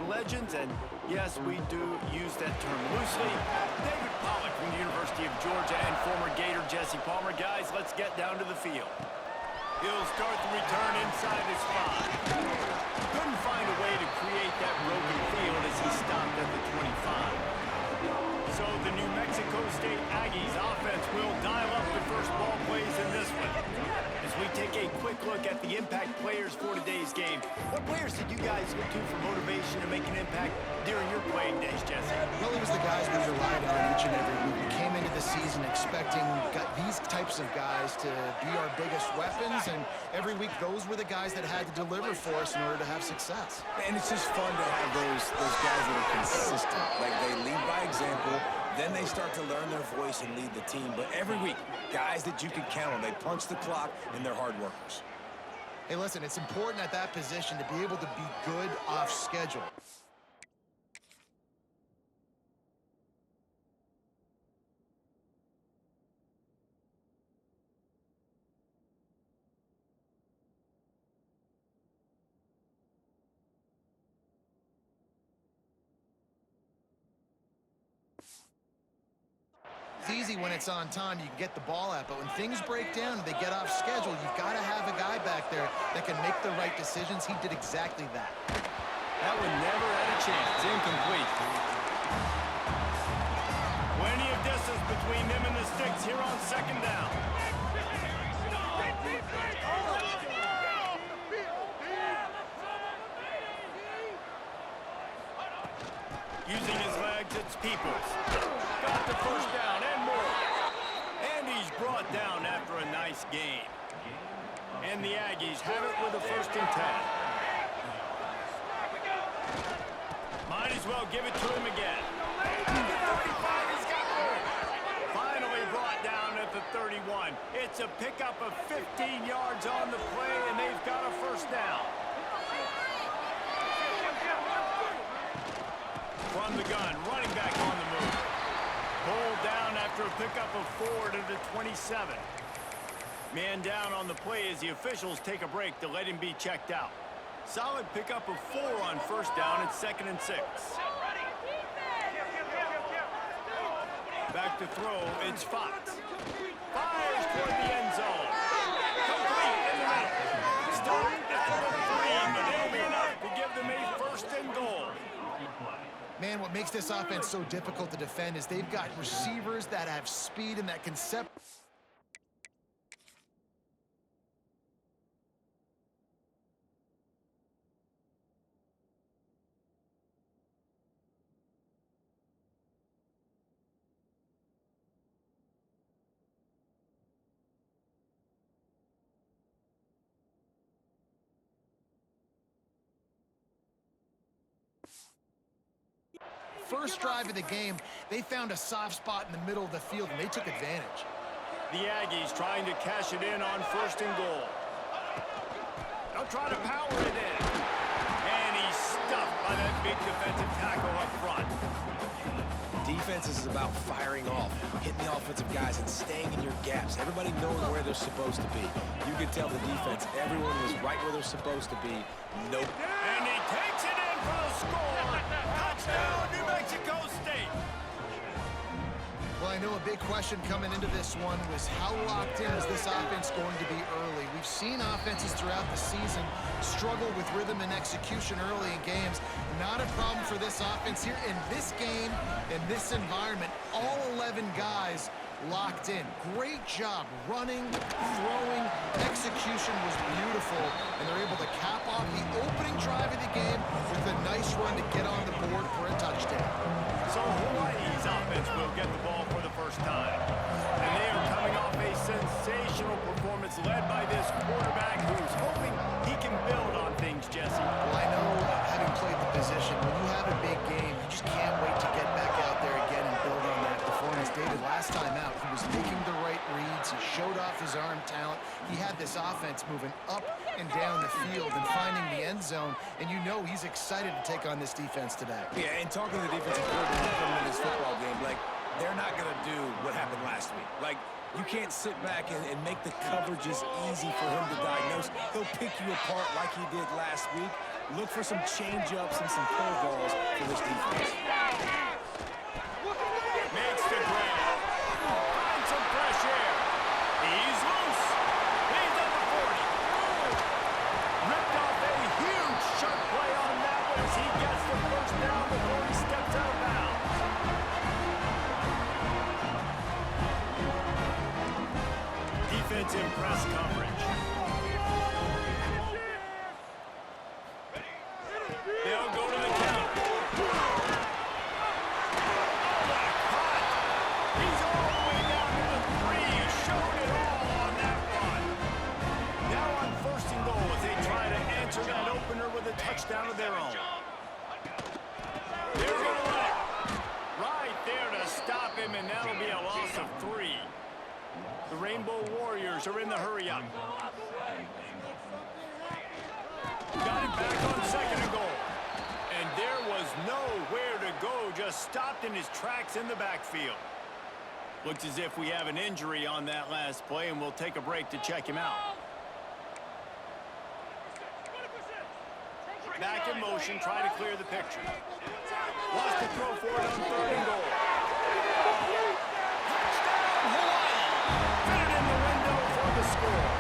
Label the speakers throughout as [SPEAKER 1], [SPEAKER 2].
[SPEAKER 1] of legends, and yes, we do use that term loosely. David Pollack from the University of Georgia and former Gator Jesse Palmer. Guys, let's get down to the field. He'll start the return inside his 5. Couldn't find a way to create that broken field as he stopped at the 25. So the New Mexico State Aggies offense will dial up the first ball plays in this one. As we take a quick look at the impact players for today's game, what players did you guys look to for motivation to make an impact during your playing days, Jesse?
[SPEAKER 2] Well, it was the guys we relied on each and every week. We came into the season expecting these types of guys to be our biggest weapons, and every week those were the guys that had to deliver for us in order to have success.
[SPEAKER 3] And it's just fun to have those guys that are consistent. Like, they lead by example, then they start to learn their voice and lead the team. But every week, guys that you can count on, they punch the clock, and they're hard workers.
[SPEAKER 2] Hey, listen, it's important at that position to be able to be good off schedule. It's easy when it's on time, you can get the ball out, but when things break down and they get off schedule, you've got to have a guy back there that can make the right decisions. He did exactly that.
[SPEAKER 1] That one never had a chance. Incomplete. Plenty of distance between them and the sticks here on second down. Using his legs, it's Peoples. Got the first down and more. And he's brought down after a nice game. And the Aggies have it with a 1st and 10. Might as well give it to him again. At the 35, he's got room. Finally brought down at the 31. It's a pickup of 15 yards on the play, and they've got a 1st down. From the gun, running back on the move. Pulled down after a pickup of 4 to the 27. Man down on the play as the officials take a break to let him be checked out. Solid pickup of 4 on 1st down at 2nd and 6. Back to throw, it's Fox. Fires toward the end zone. Complete in the middle. Stopped at the 3, but it'll be enough to give them a 1st and goal.
[SPEAKER 2] Man, what makes this offense so difficult to defend is they've got receivers that have speed and that can separate. First drive of the game, they found a soft spot in the middle of the field, and they took advantage.
[SPEAKER 1] The Aggies trying to cash it in on 1st and goal. They'll try to power it in. And he's stuffed by that big defensive tackle up front.
[SPEAKER 3] Defense is about firing off, hitting the offensive guys, and staying in your gaps. Everybody knowing where they're supposed to be. You can tell the defense, everyone was right where they're supposed to be. Nope.
[SPEAKER 1] And he takes it in for the score. Touchdown, New Mexico State.
[SPEAKER 2] Well, I know a big question coming into this one was how locked in is this offense going to be early? We've seen offenses throughout the season struggle with rhythm and execution early in games. Not a problem for this offense here in this game, in this environment. All 11 guys locked in. Great job running, throwing, execution was beautiful, and they're able to cap off the opening drive of the game with a nice run to get on the board for a touchdown.
[SPEAKER 1] So Hawaii's offense will get the ball for the first time. And they are coming off a sensational performance led by this quarterback who's hoping he can build on things, Jesse.
[SPEAKER 2] Well, I know, having played the position, when you have a big game, you just can't wait to get back out there again and build on that performance. David, last time out, he was making the right reads. He showed off his arm talent. He had this offense moving up and down the field and finding the end zone. And you know he's excited to take on this defense today.
[SPEAKER 3] Yeah, and talking to the defensive coordinator coming in this football game, like, they're not going to do what happened last week. Like, you can't sit back and make the coverages easy for him to diagnose. He'll pick you apart like he did last week. Look for some change-ups and some curveballs for this defense.
[SPEAKER 1] Makes the grab. Finds some fresh air. He's loose. He's at the 40. Ripped off a huge sharp play on that one as he gets the first down before he steps out of bounds. Defense in press coverage. They'll go to the counter. He's all the way down to the 3, showing it all on that run. Now on 1st and goal as they try to answer that opener with a touchdown of their own. They're going to let it. Right there to stop him, and that'll be a loss of 3. The Rainbow Warriors are in the hurry-up. Got it back on 2nd and goal. And there was nowhere to go, just stopped in his tracks in the backfield. Looks as if we have an injury on that last play, and we'll take a break to check him out. Back in motion, try to clear the picture. Wants to throw for it on 3rd and goal. Touchdown, Hawaii! Fit it in the window for the score.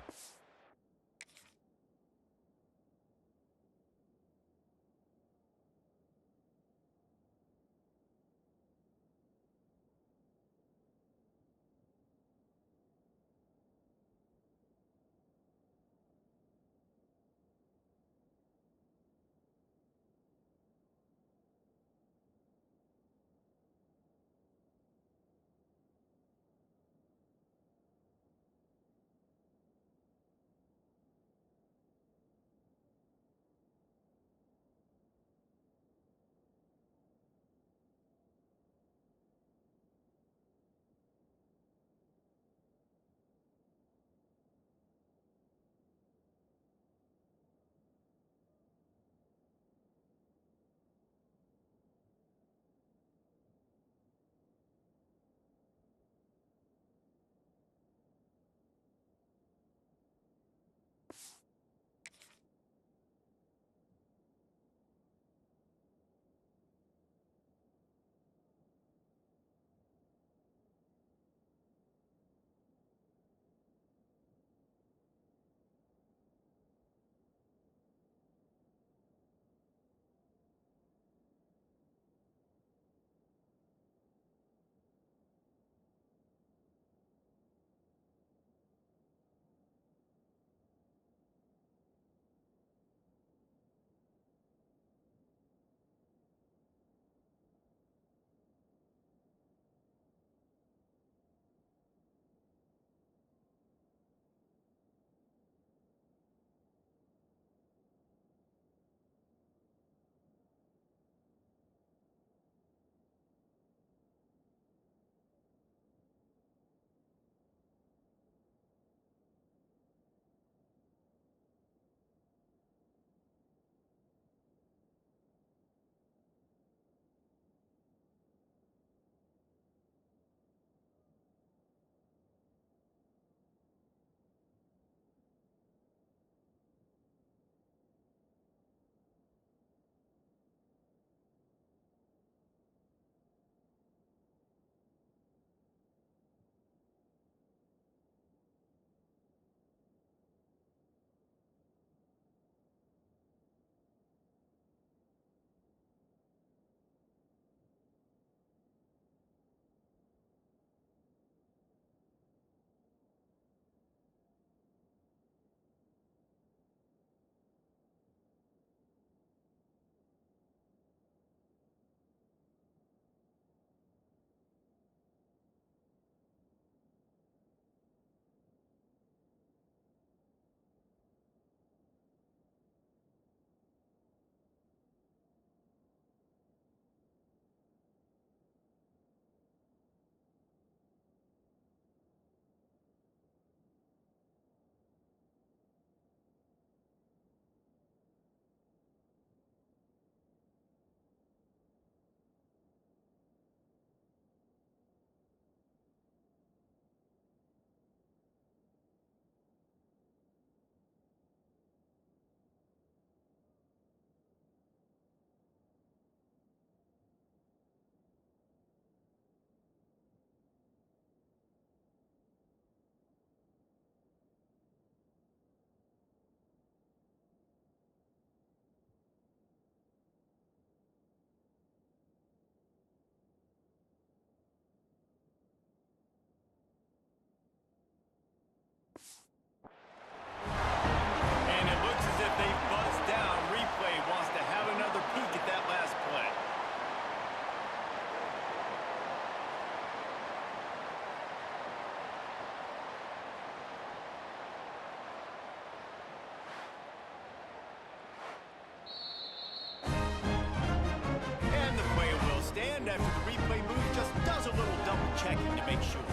[SPEAKER 1] checking to make sure.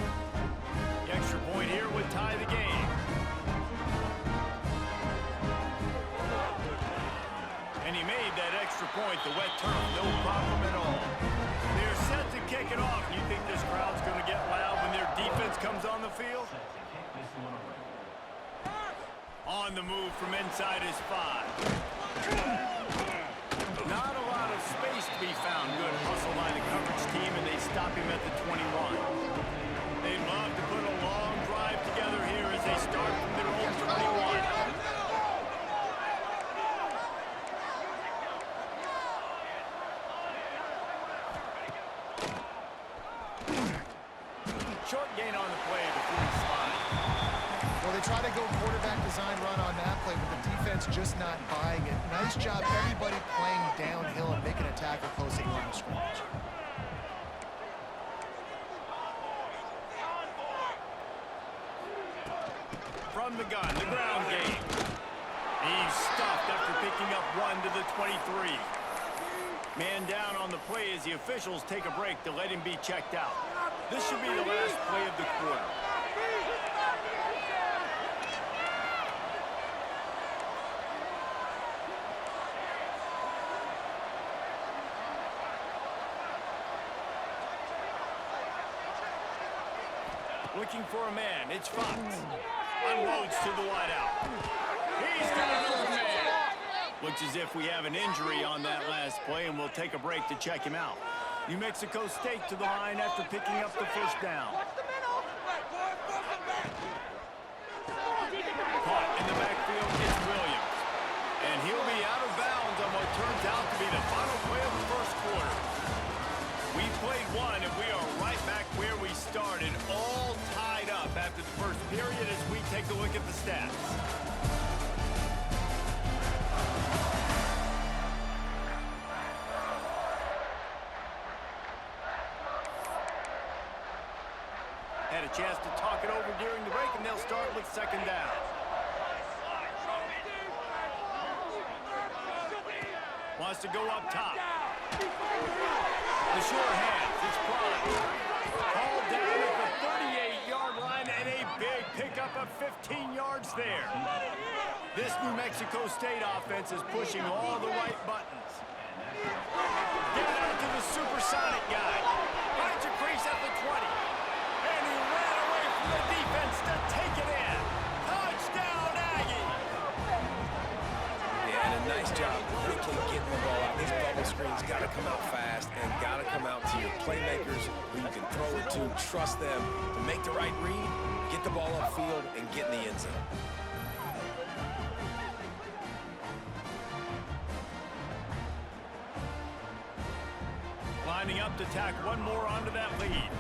[SPEAKER 1] The extra point here would tie the game. And he made that extra point, the wet turf, no problem at all. They're set to kick it off. You think this crowd's going to get loud when their defense comes on the field? On the move from inside his 5. Not a lot of space to be found. Good hustle by the coverage team, and they stop him at the 21. They love to put a long drive together here as they start from their own 21. Short gain on the play before he slides.
[SPEAKER 2] Well, they try to go quarterback design run on that play, but the defense just not buying it. Nice job, everybody playing downhill and making a tackle close to the line of scrimmage.
[SPEAKER 1] From the gun, the ground game. He's stuffed after picking up 1 to the 23. Man down on the play as the officials take a break to let him be checked out. This should be the last play of the quarter. Looking for a man, it's Fox. Unloads to the wideout. He's got another man. Looks as if we have an injury on that last play, and we'll take a break to check him out. New Mexico State to the line after picking up the first down. Caught in the backfield, it's Williams. And he'll be out of bounds on what turns out to be the final play of the first quarter. We played one, and we are right back where we started, all tied up after the first period as we take a look at the stats. Had a chance to talk it over during the break, and they'll start with second down. Wants to go up top. The short hands, it's Prime. Hauled down at the 38-yard line, and a big pickup of 15 yards there. This New Mexico State offense is pushing all the right buttons. Get it out to the supersonic guy. Finds a crease at the 20. And he ran away from the defense to take it in. Touchdown, Aggie!
[SPEAKER 3] Yeah, and a nice job quickly getting the ball out. These bubble screens got to come out fast and got to come out to your playmakers who you can throw it to. Trust them to make the right read, get the ball upfield, and get in the end zone.
[SPEAKER 1] Lining up to tack one more onto that lead.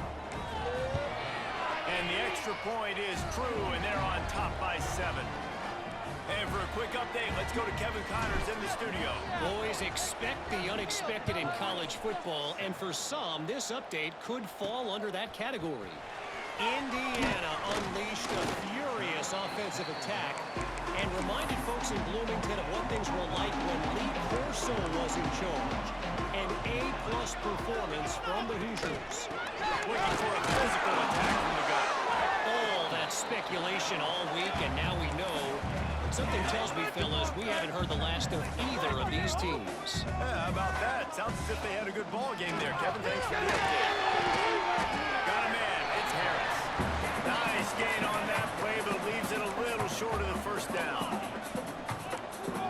[SPEAKER 1] And the extra point is true, and they're on top by 7. And for a quick update, let's go to Kevin Connors in the studio.
[SPEAKER 4] Boys, expect the unexpected in college football, and for some, this update could fall under that category. Indiana unleashed a furious offensive attack and reminded folks in Bloomington of what things were like when Lee Corso was in charge. An A-plus performance from the Hoosiers.
[SPEAKER 1] Looking for a physical attack from the guy.
[SPEAKER 4] All that speculation all week, and now we know. Something tells me, fellas, we haven't heard the last of either of these teams.
[SPEAKER 1] Yeah, how about that? Sounds as if they had a good ball game there. Kevin, thanks for the update. Got a man. It's Harris. Nice gain on that play, but leaves it a little short of the first down.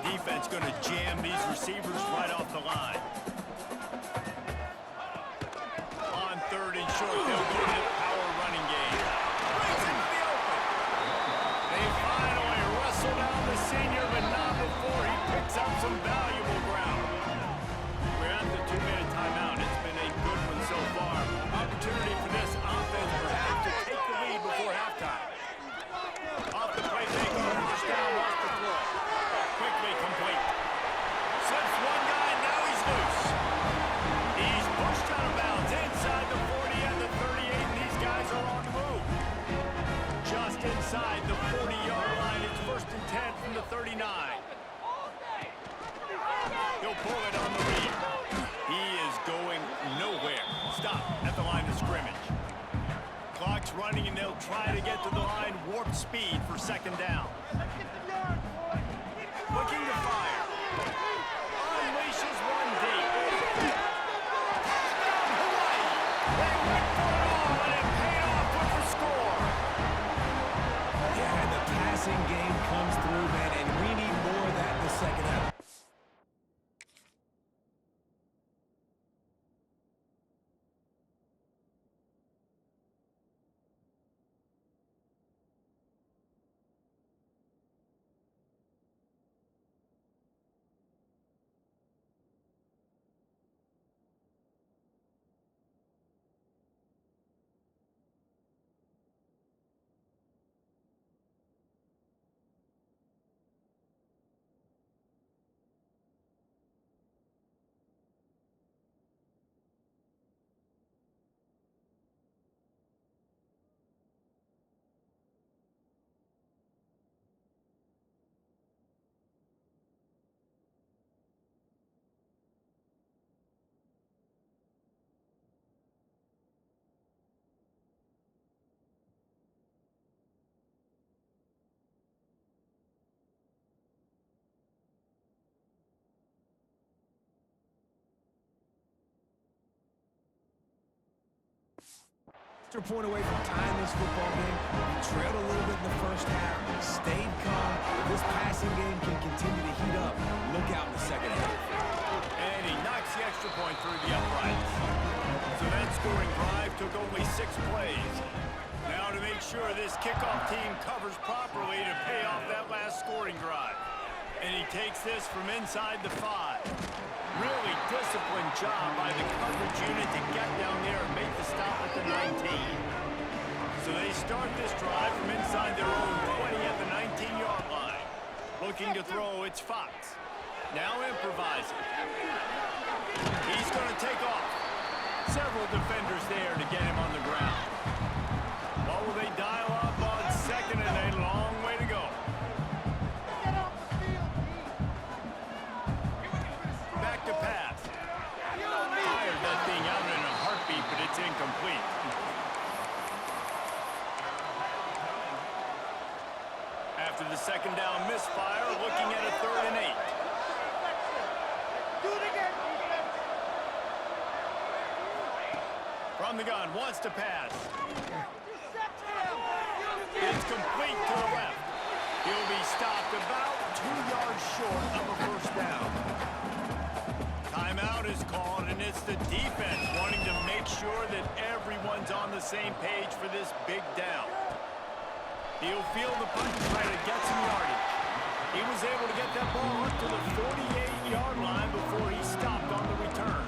[SPEAKER 1] Defense going to jam these receivers right off the line. On 3rd and short, they'll go to the power running game. Brings into the open. They finally wrestle down the senior, but not before he picks up some valuable ground. We're at the 2-minute timeout. It's been a good one so far. Opportunity for this offense perhaps to take the lead before halftime. Off the play, they go first down, lost the throw. Quickly complete. Slips one guy, now he's loose. He's pushed out of bounds inside the 40 and the 38, and these guys are on the move. Just inside the 40-yard line, it's 1st and 10 from the 39. He'll pull it on the read. He is going nowhere. Stop at the line of scrimmage. keeps running, and they'll try to get to the line, warp speed for second down. Looking to fire. Unleashes one deep. Touchdown, Hawaii! They went for it all, and it paid off with the score.
[SPEAKER 3] Yeah, and the passing game comes through, man, and we need more of that in the second half. Extra point away from tying this football game. We trailed a little bit in the first half, stayed calm. If this passing game can continue to heat up, look out in the second half.
[SPEAKER 1] And he knocks the extra point through the uprights. So that scoring drive took only 6 plays. Now to make sure this kickoff team covers properly to pay off that last scoring drive. And he takes this from inside the 5. Really disciplined job by the coverage unit to get down there and make the stop at the 19. So they start this drive from inside their own 20 at the 19-yard line. Looking to throw, it's Fox. Now improvising. He's going to take off. Several defenders there to get him on the ground. What will they dial up on second, and a long way to go. Back to pass. Fired that thing out in a heartbeat, but it's incomplete. After the second down misfire, looking at a 3rd and 8. From the gun, wants to pass. It's complete to the left. He'll be stopped about 2 yards short of a first down. Timeout is called, and it's the defense wanting to make sure that everyone's on the same page for this big down. He'll field the punt and try to get some yardage. He was able to get that ball up to the 48-yard line before he stopped on the return.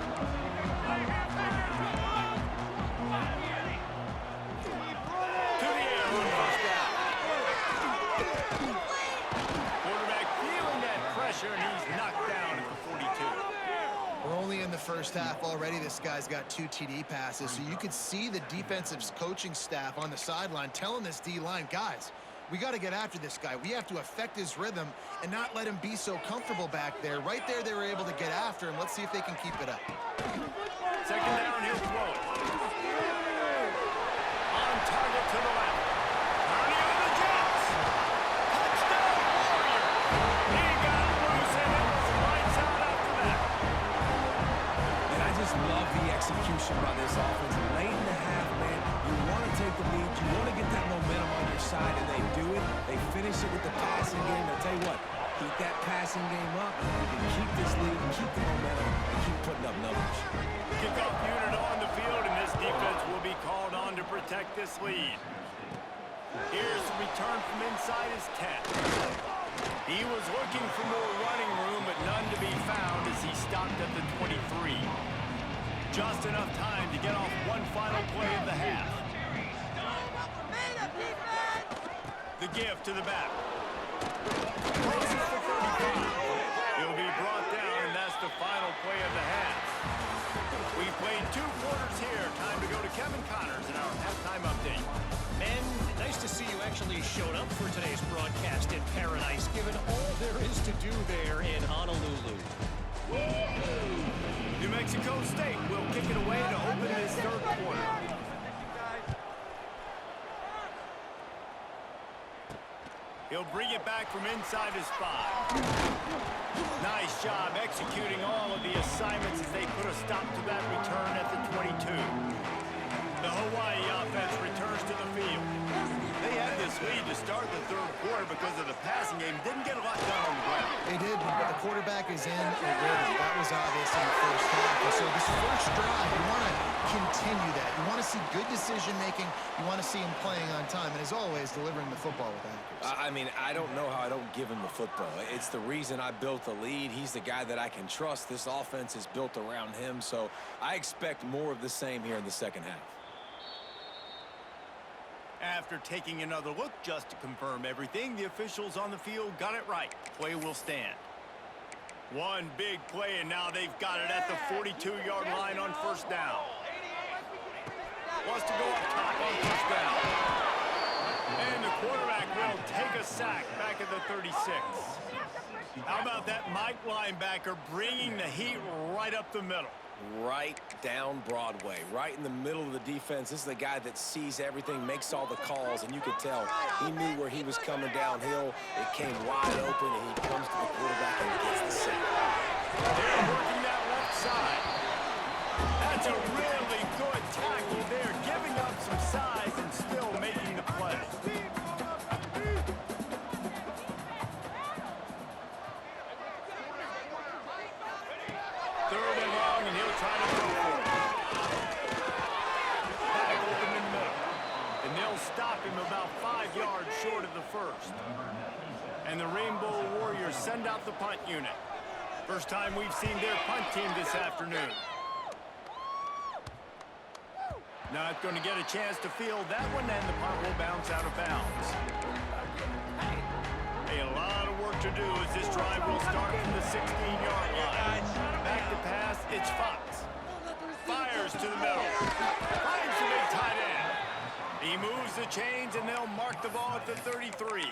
[SPEAKER 1] To the air on first down. Quarterback feeling that pressure, and he's knocked down at the 42.
[SPEAKER 2] We're only in the first half already. This guy's got 2 TD passes, so you could see the defensive coaching staff on the sideline telling this D-line, guys, we got to get after this guy. We have to affect his rhythm and not let him be so comfortable back there. Right there, they were able to get after him. Let's see if they can keep it up.
[SPEAKER 1] Second down, he'll throw. On target to the left. Carney on the Jets. Touchdown, Warrior. He got loose, and it was lights out after that.
[SPEAKER 3] And I just love the execution by this offense. Late in the half, man, you want to take the lead. You want to get that momentum on your side, and they do it. They finish it with the passing game. I'll tell you what, keep that passing game up. You can keep this lead, keep the momentum, and keep putting up numbers.
[SPEAKER 1] Kickoff unit on the field, and this defense will be called on to protect this lead. Here's the return from inside his 10. He was looking for more running room, but none to be found as he stopped at the 23. Just enough time to get off one final play of the half. The give to the back. Crosses for 35. He'll be brought down, and that's the final play of the half. We played 2 quarters here. Time to go to Kevin Connors in our halftime update.
[SPEAKER 4] Men, nice to see you actually showed up for today's broadcast in Paradise, given all there is to do there in Honolulu.
[SPEAKER 1] New Mexico State will kick it away to open this 3rd quarter. He'll bring it back from inside his 5. Nice job executing all of the assignments as they put a stop to that return at the 22. The Hawaii offense returns to the field. They had this lead to start the third quarter because of the passing game. Didn't get a lot done on the ground.
[SPEAKER 2] They did, but the quarterback is in a rhythm. That was obvious in the first half. And so this first drive, you want to continue that. You want to see good decision-making. You want to see him playing on time. And as always, delivering the football with accuracy.
[SPEAKER 3] I mean, I don't know how I don't give him the football. It's the reason I built the lead. He's the guy that I can trust. This offense is built around him, so I expect more of the same here in the second half.
[SPEAKER 1] After taking another look just to confirm everything, the officials on the field got it right. Play will stand. One big play, and now they've got it at the 42-yard line on first down. Wants to go up top on first down. And the quarterback will take a sack back at the 36. How about that Mike linebacker bringing the heat right up the middle?
[SPEAKER 3] Right down Broadway, right in the middle of the defense. This is the guy that sees everything, makes all the calls, and you could tell he knew where he was coming downhill. It came wide open, and he comes to the quarterback and gets the sack.
[SPEAKER 1] They're working that left side. That's a really good tackle there, giving up some size and still making the play. Third and long, and he'll try to go for it. Back open in the middle. And they'll stop him about 5 yards short of the first. And the Rainbow Warriors send out the punt unit. First time we've seen their punt team this afternoon. Not going to get a chance to field that one, and the punt will bounce out of bounds. Hey, a lot of work to do as this drive will start from the 16-yard line. Back to pass, it's Fox. Fires to the middle. Finds the big tight end. He moves the chains, and they'll mark the ball at the 33.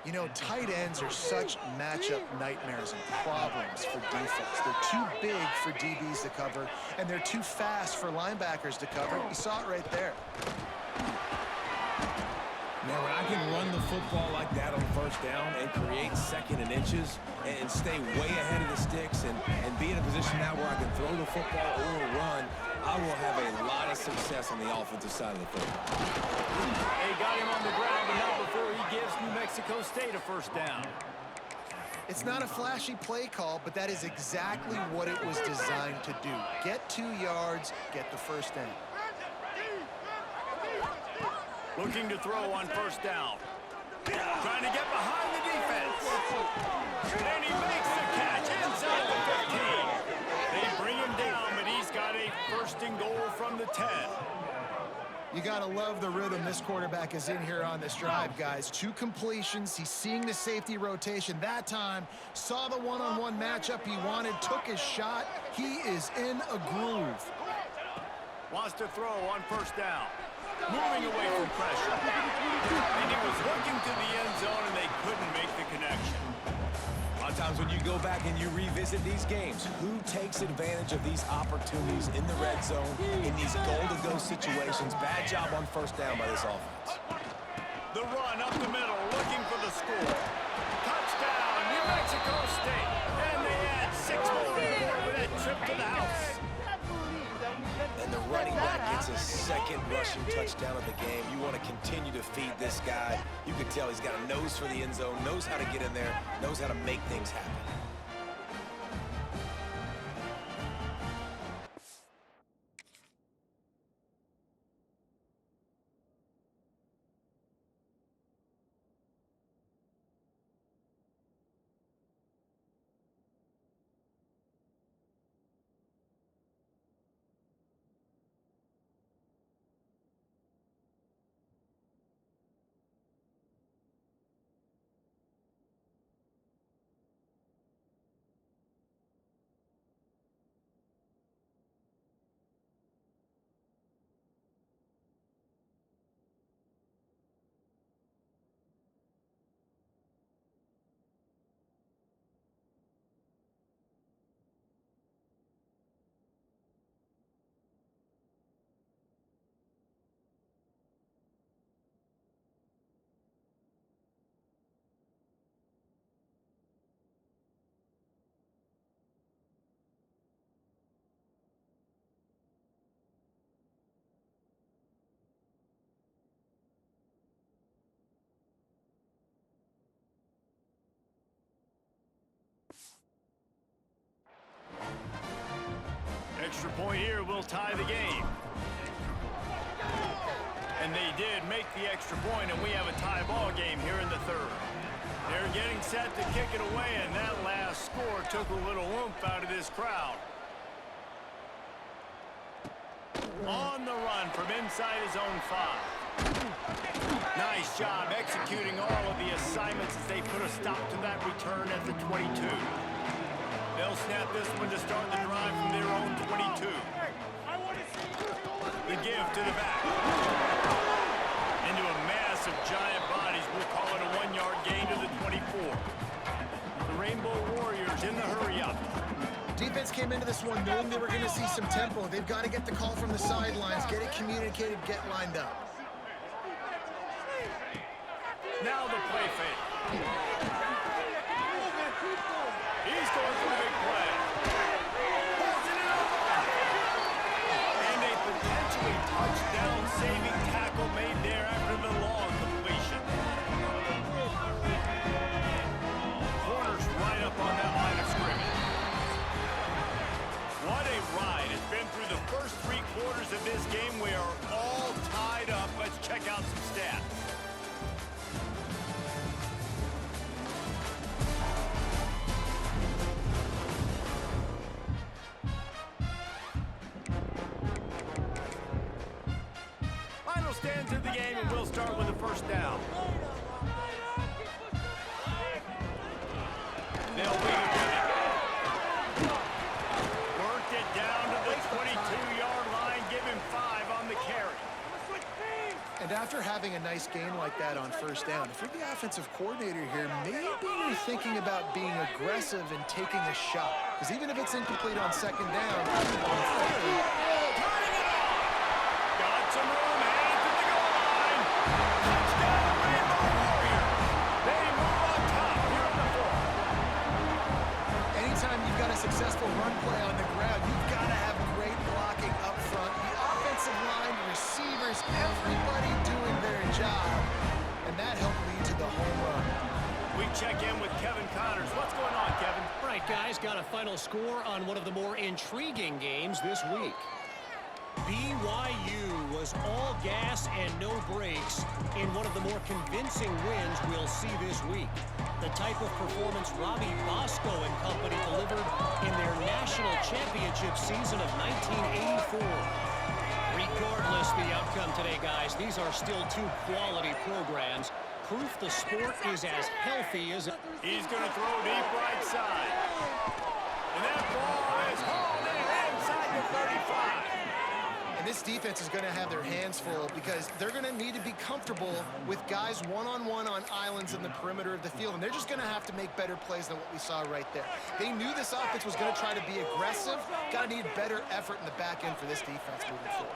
[SPEAKER 2] You know, tight ends are such matchup nightmares and problems for defense. They're too big for DBs to cover, and they're too fast for linebackers to cover. You saw it right there.
[SPEAKER 3] Now, when I can run the football like that on first down and create second and inches and stay way ahead of the sticks and be in a position now where I can throw the football or run, I will have a lot of success on the offensive side of the football.
[SPEAKER 1] They got him on the ground, but not before he gives New Mexico State a first down.
[SPEAKER 2] It's not a flashy play call, but that is exactly what it was designed to do. Get 2 yards, get the first down.
[SPEAKER 1] Looking to throw on first down. Trying to get behind the defense. And he makes the catch inside the 15. They bring him down, but he's got a first and goal from the 10.
[SPEAKER 2] You got to love the rhythm this quarterback is in here on this drive, guys. 2 completions. He's seeing the safety rotation. That time, saw the one-on-one matchup he wanted, took his shot. He is in a groove.
[SPEAKER 1] Wants to throw on first down. Moving away from pressure. And he was looking to the end zone, and they couldn't make the connection.
[SPEAKER 3] A lot of times when you go back and you revisit these games, who takes advantage of these opportunities in the red zone, in these goal-to-go situations? Bad job on first down by this offense.
[SPEAKER 1] The run up the middle, looking for the score. Touchdown, New Mexico State. And they add 6 more to the board with that trip to the house.
[SPEAKER 3] And the running back gets a second rushing touchdown of the game. You want to continue to feed this guy. You can tell he's got a nose for the end zone, knows how to get in there, knows how to make things happen.
[SPEAKER 1] will tie the game. And they did make the extra point, and we have a tie ball game here in the third. They're getting set to kick it away, and that last score took a little oomph out of this crowd. On the run from inside his own 5. Nice job executing all of the assignments as they put a stop to that return at the 22. They'll snap this one to start the drive from their own 22. The give to the back. Into a mass of giant bodies. We'll call it a 1-yard gain to the 24. The Rainbow Warriors in the hurry-up.
[SPEAKER 2] Defense came into this one knowing they were going to see some tempo. They've got to get the call from the sidelines, get it communicated, get lined up.
[SPEAKER 1] Now the play fake. He's going for the big play. Pulls it up. And a potentially touchdown-saving tackle made there after the long completion. Corners right up on that line of scrimmage. What a ride. It's been through the first 3 quarters of this game. We are all tied up. Let's check out some stats. Final stands of the game, and we'll start with a first down. They'll be worked it down to the 22-yard line, give him 5 on the carry.
[SPEAKER 2] And after having a nice game like that on first down, if you're the offensive coordinator here, maybe you're thinking about being aggressive and taking a shot. Because even if it's incomplete on second down, on third,
[SPEAKER 1] got some room, headed to the goal line. Touchdown, Rainbow Warriors. They move on top here in the 4th.
[SPEAKER 2] anytime you've got a successful run play on the ground, you've got to have great blocking up front. The offensive line, receivers, everybody doing their job. And that helped lead to the home run.
[SPEAKER 1] We check in with Kevin Connors. What's going on, Kevin?
[SPEAKER 4] Right, guys, got a final score on one of the more intriguing games this week. BYU was all gas and no brakes in one of the more convincing wins we'll see this week. The type of performance Robbie Bosco and company delivered in their national championship season of 1984. Regardless the outcome today, guys, these are still 2 quality programs. Proof the sport is as healthy as...
[SPEAKER 1] He's going to throw deep right side. And that ball is hauled in inside the 35.
[SPEAKER 2] And this defense is going to have their hands full because they're going to need to be comfortable with guys one-on-one on islands in the perimeter of the field. And they're just going to have to make better plays than what we saw right there. They knew this offense was going to try to be aggressive. Got to need better effort in the back end for this defense moving forward.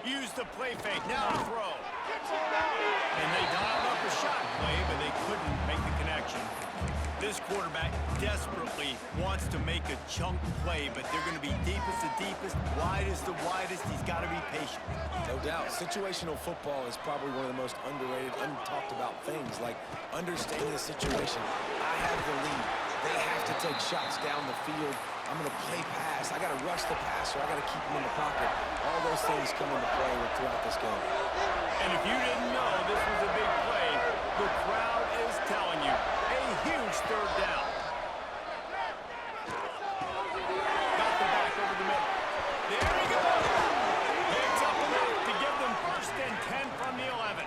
[SPEAKER 1] Use the play fake, now to throw. And they dialed up a shot play, but they couldn't make the connection. This quarterback desperately wants to make a chunk play, but they're going to be deepest to deepest, widest to widest. He's got to be patient.
[SPEAKER 3] No doubt. Situational football is probably one of the most underrated, untalked about things, like understanding the situation. I have the lead. They have to take shots down the field. I'm going to play pass. I got to rush the passer. I got to keep him in the pocket. All those things come into play throughout this game.
[SPEAKER 1] And if you didn't know this was a big play, the crowd is telling you. A huge third down. Got the back over the middle. There he goes. Picks up enough to give them 1st and 10 from the 11.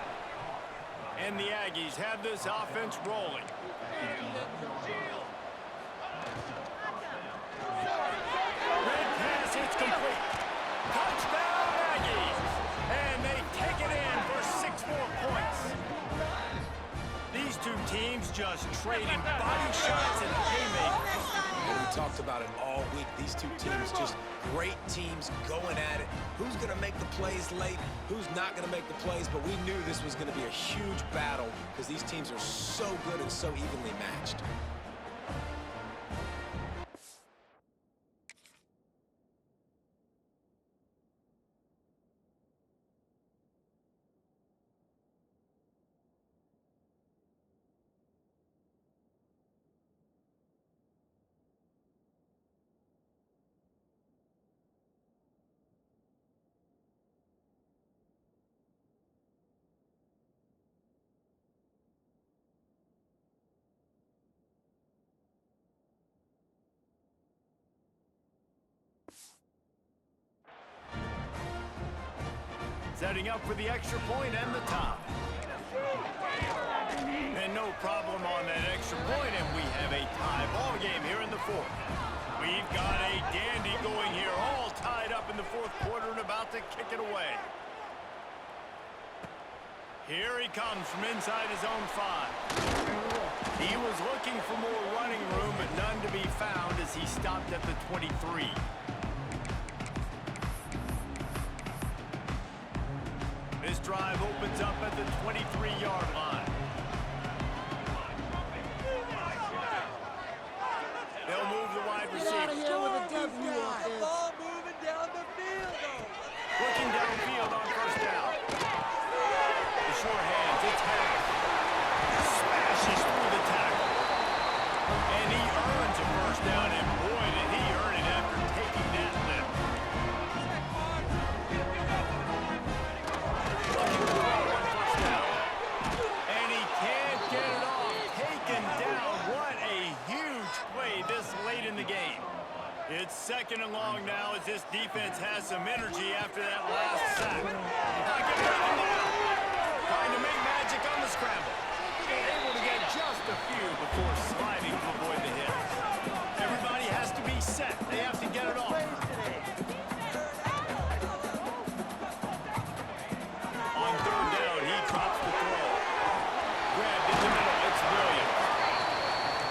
[SPEAKER 1] And the Aggies have this offense rolling. Red pass, it's complete. Touchdown, Aggies. And they take it in for 6 more points. These 2 teams just trading body shots and haymakers.
[SPEAKER 3] And we talked about it all week. These 2 teams, just great teams going at it. Who's going to make the plays late? Who's not going to make the plays? But we knew this was going to be a huge battle because these teams are so good and so evenly matched.
[SPEAKER 1] setting up for the extra point and the tie. And no problem on that extra point, and we have a tie ball game here in the fourth. We've got a dandy going here, all tied up in the fourth quarter and about to kick it away. Here he comes from inside his own 5. He was looking for more running room, but none to be found as he stopped at the 23. This drive opens up at the 23-yard line. They'll move the wide receiver.
[SPEAKER 5] Ball moving down the field, though.
[SPEAKER 1] Looking downfield on first down. The short hands, it's Harris. Smashes through the tackle. And he earns a first down, and boy, did he earn it after taking that lift. Looking to throw on first down. And he can't get it off. Taken down. What a huge play this late in the game. It's second and long now as this defense has some energy after that last sack. Pocket breaking down. Trying to make magic on the scramble. Able to get just a few before sliding to avoid the hits. Everybody has to be set. They have to get it off. On third down, he drops the throw. Grabbed in the middle. It's Williams.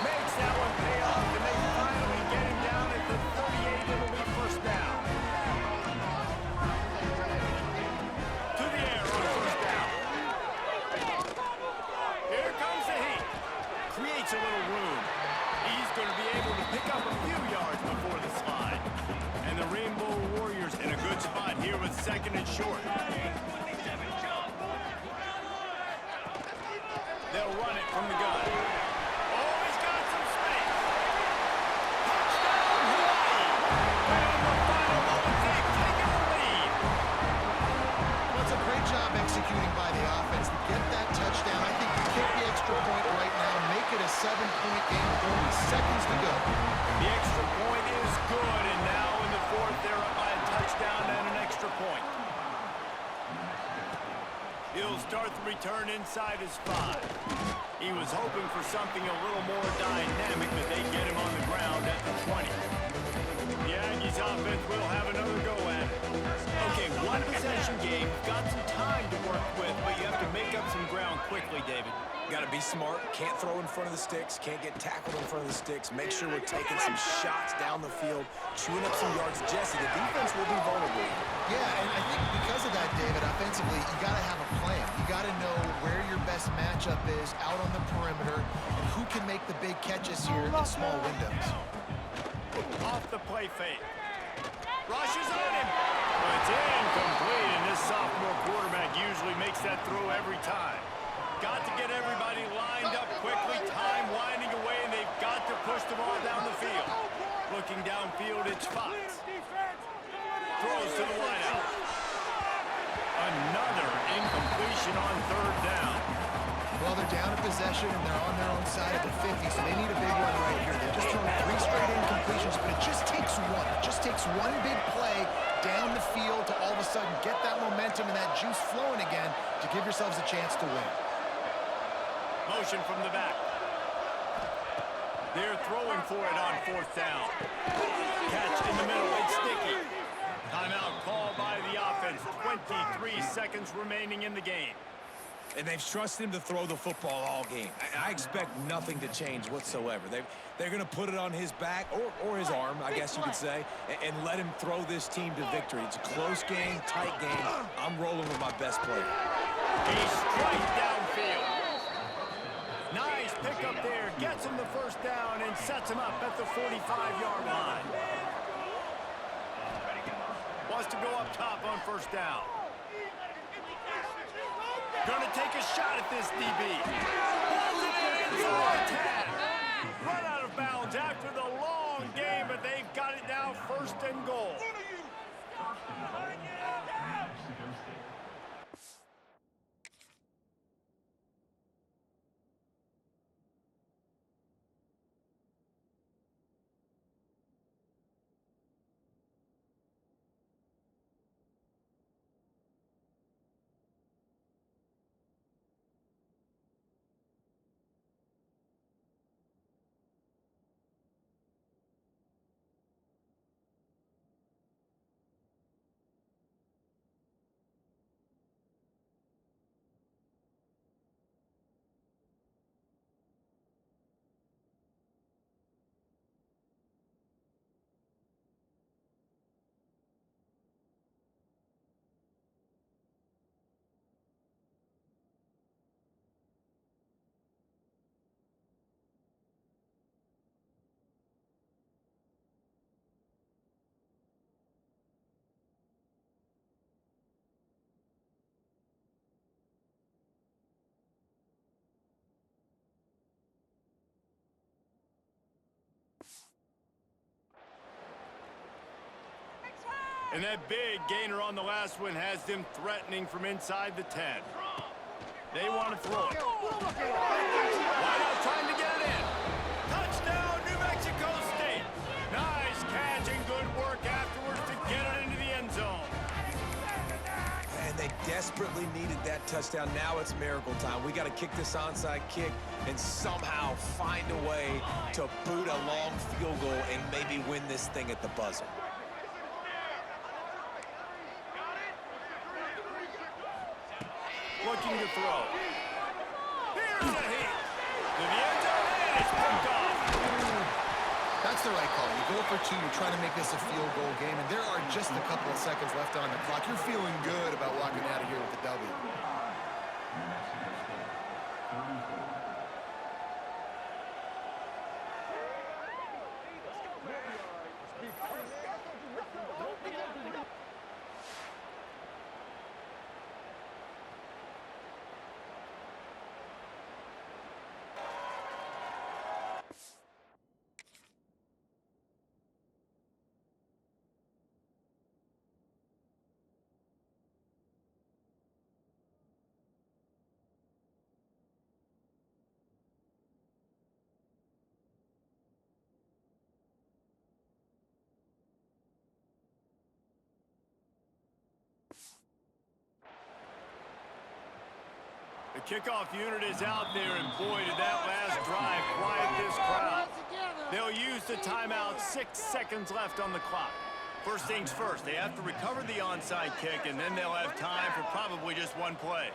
[SPEAKER 1] Makes that one pay off, and they finally get him down at the 38. It'll be first down. To the air on first down. Here comes the heat. Creates a little room. He's going to be able to pick up a few yards before the slide. And the Rainbow Warriors in a good spot here with second and short. They'll run it from the gun. Oh, he's got some space. Touchdown, Hawaii. And in the final moments, they've taken the lead.
[SPEAKER 2] Well, it's a great job executing by the offense to get that touchdown. I think you kick the extra point right now, make it a 7-point game with only seconds to go.
[SPEAKER 1] The extra point is good, and now in the fourth, they're up by a touchdown and an extra point. He'll start the return inside his 5. He was hoping for something a little more dynamic, but they get him on the ground at the 20. The Aggies offense will have another go at it. Okay, one possession game. Got some time to work with, but you have to make up some ground quickly, David.
[SPEAKER 3] Got to be smart. Can't throw in front of the sticks. Can't get tackled in front of the sticks. Make sure we're taking some shots down the field, chewing up some yards. Jesse, the defense will be vulnerable.
[SPEAKER 2] Yeah, and I think because of that, David, offensively, you got to have a plan. You got to know where your best matchup is out on the perimeter and who can make the big catches here in small windows.
[SPEAKER 1] Off the play fake. Rushes on him. It's incomplete, and this sophomore quarterback usually makes that throw every time. Got to get everybody lined up quickly, time winding away, and they've got to push the ball down the field. Looking downfield, it's Fox. Throws to the wideout. Another incompletion on third down.
[SPEAKER 2] Well, they're down a possession, and they're on their own side of the 50, so they need a big one right here. They're just throwing 3 straight incompletions, but it just takes one. It just takes one big play down the field to all of a sudden get that momentum and that juice flowing again to give yourselves a chance to win.
[SPEAKER 1] Motion from the back. They're throwing for it on fourth down. Catch in the middle. It's Sticky. Timeout called by the offense. 23 seconds remaining in the game.
[SPEAKER 3] And they've trusted him to throw the football all game. I expect nothing to change whatsoever. They're going to put it on his back, or his arm, I guess you could say, and let him throw this team to victory. It's a close game, tight game. I'm rolling with my best player.
[SPEAKER 1] He's straight downfield. Nice pickup there. Gets him the first down and sets him up at the 45-yard line. Wants to go up top on first down. Gonna take a shot at this DB. Pulls it in inside the 10. Run out of bounds after the long game, but they've got it now first and goal. And that big gainer on the last one has them threatening from inside the 10. They want to throw it. Wide out trying to get it in. Touchdown, New Mexico State. Nice catch and good work afterwards to get it into the end zone.
[SPEAKER 3] And they desperately needed that touchdown. Now it's miracle time. We got to kick this onside kick and somehow find a way to boot a long field goal and maybe win this thing at the buzzer.
[SPEAKER 1] Looking to throw. Here's a hit. To the end zone, and it's picked off.
[SPEAKER 2] That's the right call. You go for two, you're trying to make this a field goal game, and there are just a couple of seconds left on the clock. You're feeling good about walking out of here with the W.
[SPEAKER 1] The kickoff unit is out there, and boy, did that last drive quiet this crowd. They'll use the timeout, 6 seconds left on the clock. First things first, they have to recover the onside kick, and then they'll have time for probably just one play.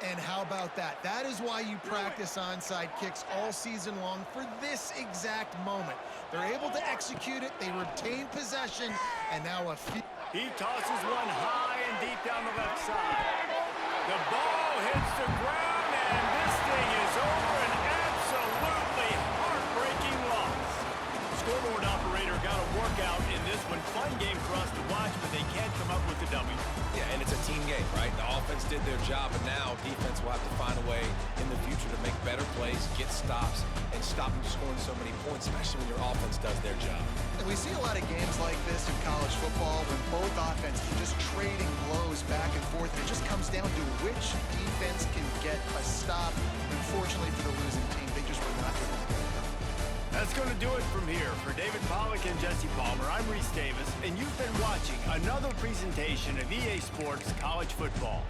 [SPEAKER 2] And how about that? That is why you practice onside kicks all season long, for this exact moment. They're able to execute it, they retain possession, and now
[SPEAKER 1] he tosses one high and deep down the left side. The ball hits the ground, and this thing is over. An absolutely heartbreaking loss. Scoreboard operator got a workout in this one. Fun game for us to watch, but they can't come up with the W.
[SPEAKER 3] Yeah, and it's a team game, right? The offense did their job, and now defense will have to find a way in the future to make better plays, get stops, and stop them scoring so many points, especially when your offense does their job.
[SPEAKER 2] And we see a lot of games like this in college football when both offenses are just trading blows back and forth. It just comes down to which defense can get a stop. Unfortunately for the losing team, they just were not able to get it done.
[SPEAKER 1] That's going to do it from here. For David Pollack and Jesse Palmer, I'm Reese Davis, and you've been watching another presentation of EA Sports College Football.